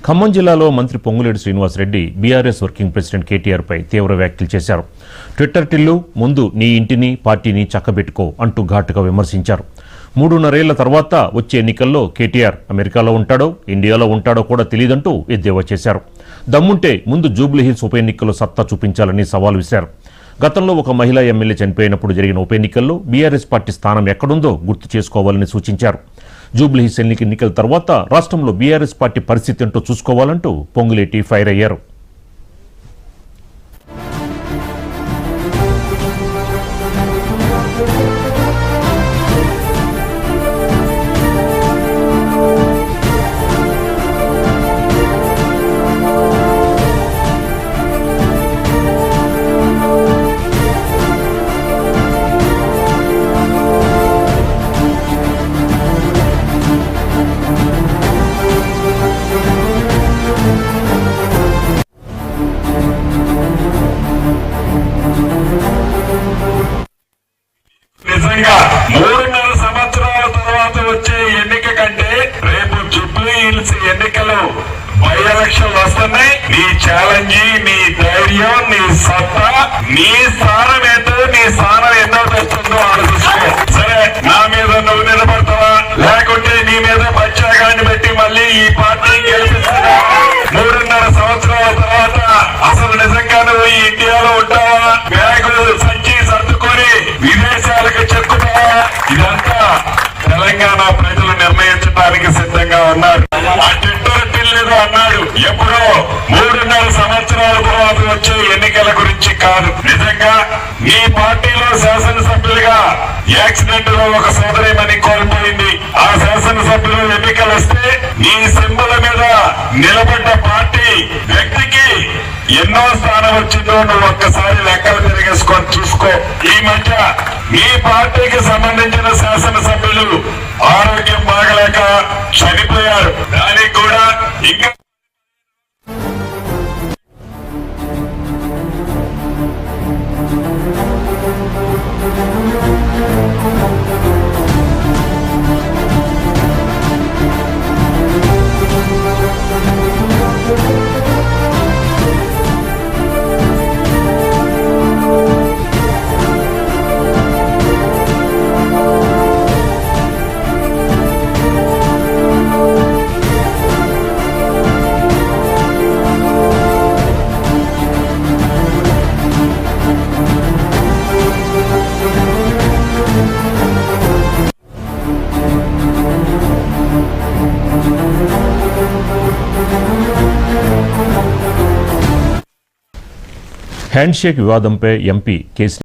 ఖమ్మం జిల్లాలో మంత్రి Ponguleti Srinivasa Reddy BRS working president KTR పై తీవ్ర వ్యాఖ్యలు చేశారు. ట్విట్టర్ టిల్లు ముందు నీ ఇంటిని పార్టీని చక్కబెట్టుకో అంటూ ఘాటుగా విమర్శించారు. 3.5 ఏళ్ల తర్వాత వచ్చే ఎన్నికల్లో కేటీఆర్ అమెరికాలో ఉంటాడో ఇండియాలో ఉంటాడో కూడా తెలియదంటూ ఎద్దేవా చేశారు. దమ్ముంటే ముందు జూబ్లీహిల్స్ ఉప ఎన్నికల్లో సత్తా చూపించాలని సవాల్ విసిరారు. గతంలో ఒక మహిళా ఎమ్మెల్యే చనిపోయినప్పుడు జరిగిన ఉప ఎన్నికల్లో బీఆర్ఎస్ పార్టీ స్థానం ఎక్కడుందో గుర్తు చేసుకోవాలని సూచించారు. జూబ్లీహిల్స్ ఎన్నికల తర్వాత రాష్ట్రంలో బీఆర్ఎస్ పార్టీ పరిస్థితి ఏంటో చూసుకోవాలంటూ పొంగులేటి ఫైర్ అయ్యారు. నిజంగా 3.5 సంవత్సరాల తర్వాత వచ్చే ఎన్నిక కంటే రేపు జూబ్లీహిల్స్ ఎన్నికలు బై ఎలక్షన్లు వస్తున్నాయి. నీ ఛాలెంజ్, నీ ధైర్యం, నీ సత్తా, నీ స్థానం ఏంటో, నీ స్థానం ఎన్నో తెస్తుందో ఆలోచిస్తూ సరే నా మీద నువ్వు నిలబడతావా లేకుంటే నీ మీద పచ్చాగాన్ని పెట్టి మళ్ళీ ఈ పార్టీ గెలిపిస్తున్నా 3.5 సంవత్సరాల తర్వాత అసలు నిజంగా నువ్వు ఈ ఇండియాలో ఉంటావా, బ్యాగులు సంచి సర్దుకొని విదేశాలకు చెక్కుతావా? ఇదంతా తెలంగాణ ప్రజలు నిర్ణయించడానికి సిద్ధంగా ఉన్నారు. ఆ ట్విట్టర్ టిల్లేదో అన్నాడు ఎప్పుడో 3.5 సంవత్సరాల తర్వాత వచ్చే ఎన్నికల గురించి కాదు. నిజంగా నీ పార్టీలో శాసనసభ్యులుగా యాక్సిడెంట్ లో ఒక సోదరిమణి కోల్పోయింది. ఆ శాసనసభ్యులు ఎన్నికలు వస్తే నీ సింబల్ మీద నిలబడ్డ పార్టీ వ్యక్తికి ఎన్నో స్థానం వచ్చిందో నువ్వు ఒక్కసారి లెక్కలు తిరిగేసుకొని చూసుకో. ఈ మధ్య మీ పార్టీకి సంబంధించిన శాసనసభ్యులు ఆరోగ్యం బాగలేక చనిపోయారు. దానికి కూడా ఇంకా హ్యాండ్షేక్ వివాదంపై ఎంపీ కేసీ